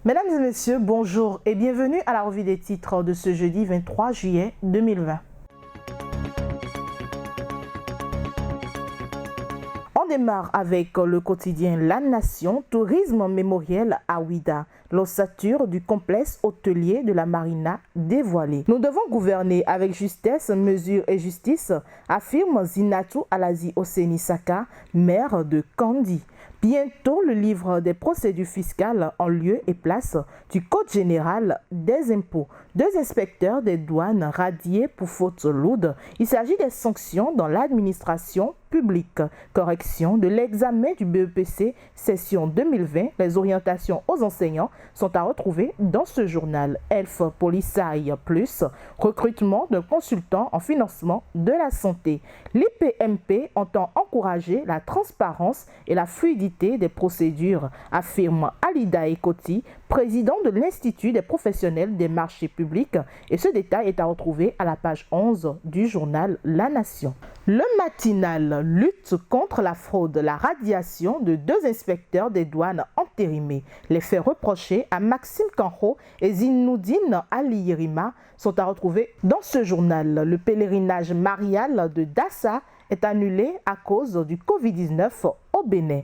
Mesdames et messieurs, bonjour et bienvenue à la revue des titres de ce jeudi 23 juillet 2020. On démarre avec le quotidien La Nation, tourisme mémoriel à Ouidah. L'ossature du complexe hôtelier de la Marina dévoilée. Nous devons gouverner avec justesse, mesure et justice, affirme Zinnatou Alazi Osseni Saka, maire de Kandi. Bientôt, le livre des procédures fiscales en lieu et place du Code général des impôts. 2 inspecteurs des douanes radiés pour faute lourde. Il s'agit des sanctions dans l'administration publique. Correction de l'examen du BEPC session 2020. Les orientations aux enseignants sont à retrouver dans ce journal. Elf Polisaï Plus, recrutement d'un consultant en financement de la santé. L'IPMP entend encourager la transparence et la fluidité des procédures, affirme Alida Ekoti, président de l'Institut des professionnels des marchés publics, et ce détail est à retrouver à la page 11 du journal La Nation. Le matinal lutte contre la fraude, la radiation de 2 inspecteurs des douanes entérimés. Les faits reprochés à Maxime Kanho et Zinnoudine Aliyirima sont à retrouver dans ce journal. Le pèlerinage marial de Dassa est annulé à cause du Covid-19 au Bénin.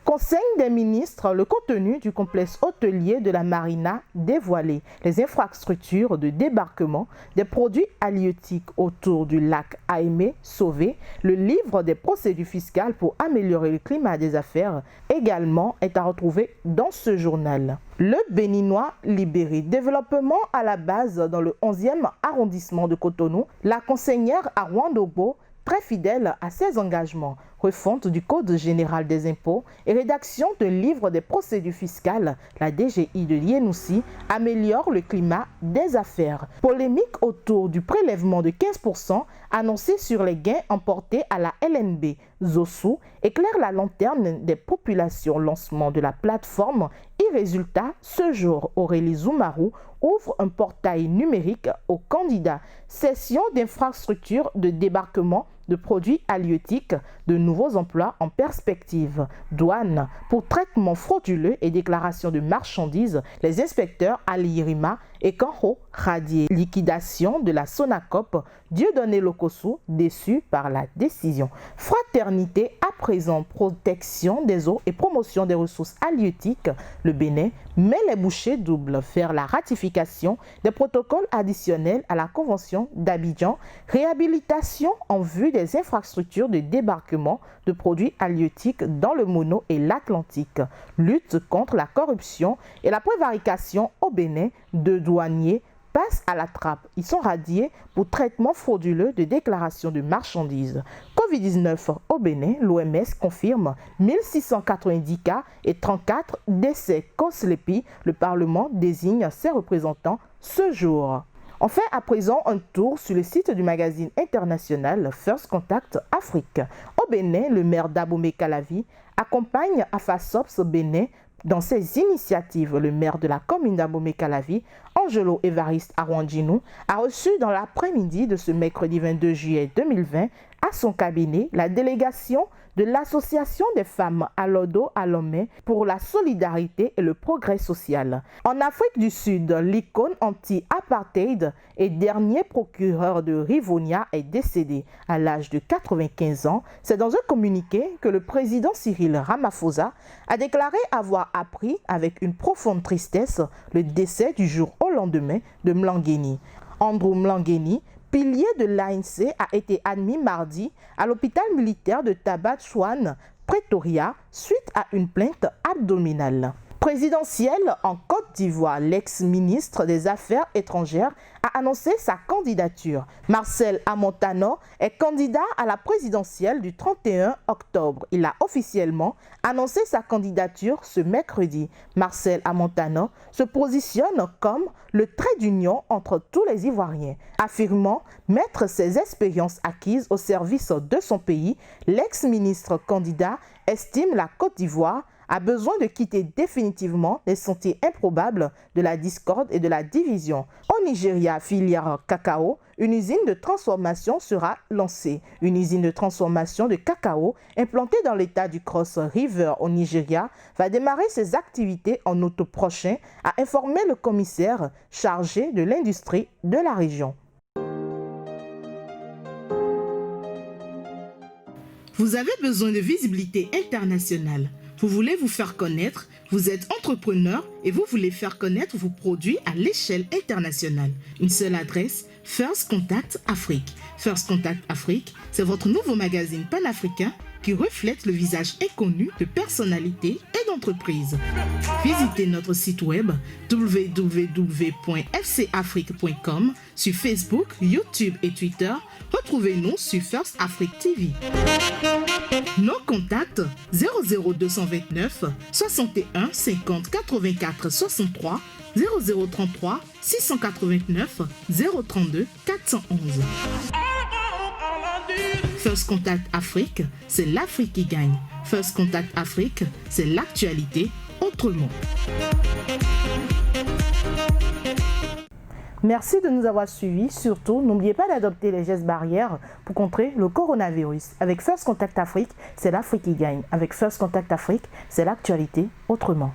Conseil des ministres, le contenu du complexe hôtelier de la Marina dévoilé, les infrastructures de débarquement des produits halieutiques autour du lac Aimé sauvé, le livre des procédures fiscales pour améliorer le climat des affaires également est à retrouver dans ce journal. Le Béninois libéré, développement à la base dans le 11e arrondissement de Cotonou, la conseillère à Ouandobo, très fidèle à ses engagements, refonte du Code général des impôts et rédaction de livre des procédures fiscales, la DGI de Lienoussi améliore le climat des affaires. Polémique autour du prélèvement de 15% annoncé sur les gains emportés à la LNB. Zosu éclaire la lanterne des populations. Lancement de la plateforme e-résultat ce jour. Aurélie Zoumarou ouvre un portail numérique aux candidats. Session d'infrastructures de débarquement de produits halieutiques, de nouveaux emplois en perspective. Douane pour traitement frauduleux et déclaration de marchandises, les inspecteurs Aliyirima et Kanho radiés. Liquidation de la Sonacop, Dieudonné Lokossou déçu par la décision. Fraternité à présent, protection des eaux et promotion des ressources halieutiques. Le Bénin met les bouchées doubles vers la ratification des protocoles additionnels à la Convention d'Abidjan. Réhabilitation en vue des infrastructures de débarquement de produits halieutiques dans le Mono et l'Atlantique. Lutte contre la corruption et la prévarication au Bénin. 2 douaniers passent à la trappe. Ils sont radiés pour traitement frauduleux de déclaration de marchandises. Covid-19 au Bénin, l'OMS confirme 1690 cas et 34 décès. Koslepi, le Parlement désigne ses représentants ce jour. On fait à présent un tour sur le site du magazine international First Contact Afrique. Au Bénin, le maire d'Abomey Calavi accompagne Afasops Bénin dans ses initiatives. Le maire de la commune d'Abomey Calavi, Angelo Évariste Arwandjinou, a reçu dans l'après-midi de ce mercredi 22 juillet 2020 à son cabinet la délégation de l'Association des femmes Alodo Alomé pour la solidarité et le progrès social. En Afrique du Sud, l'icône anti-apartheid et dernier procureur de Rivonia est décédé à l'âge de 95 ans. C'est dans un communiqué que le président Cyril Ramaphosa a déclaré avoir appris avec une profonde tristesse le décès du jour au lendemain de Mlangeni. Andrew Mlangeni, pilier de l'ANC, a été admis mardi à l'hôpital militaire de Tabat-Chouane, Pretoria, suite à une plainte abdominale. Présidentielle en Côte d'Ivoire, l'ex-ministre des Affaires étrangères a annoncé sa candidature. Marcel Amontano est candidat à la présidentielle du 31 octobre. Il a officiellement annoncé sa candidature ce mercredi. Marcel Amontano se positionne comme le trait d'union entre tous les Ivoiriens. Affirmant mettre ses expériences acquises au service de son pays, l'ex-ministre candidat estime la Côte d'Ivoire a besoin de quitter définitivement les sentiers improbables de la discorde et de la division. Au Nigeria, filière cacao, une usine de transformation sera lancée. Une usine de transformation de cacao implantée dans l'état du Cross River au Nigeria va démarrer ses activités en août prochain, a informé le commissaire chargé de l'industrie de la région. Vous avez besoin de visibilité internationale. Vous voulez vous faire connaître, vous êtes entrepreneur et vous voulez faire connaître vos produits à l'échelle internationale. Une seule adresse, First Contact Afrique. First Contact Afrique, c'est votre nouveau magazine panafricain qui reflète le visage inconnu de personnalités et d'entreprises. Visitez notre site web www.fcafrique.com sur Facebook, YouTube et Twitter. Retrouvez-nous sur First Afrique TV. Nos contacts 00229 61 50 84 63 0033 689 032 411. First Contact Afrique, c'est l'Afrique qui gagne. First Contact Afrique, c'est l'actualité autrement. Merci de nous avoir suivis. Surtout, n'oubliez pas d'adopter les gestes barrières pour contrer le coronavirus. Avec First Contact Afrique, c'est l'Afrique qui gagne. Avec First Contact Afrique, c'est l'actualité autrement.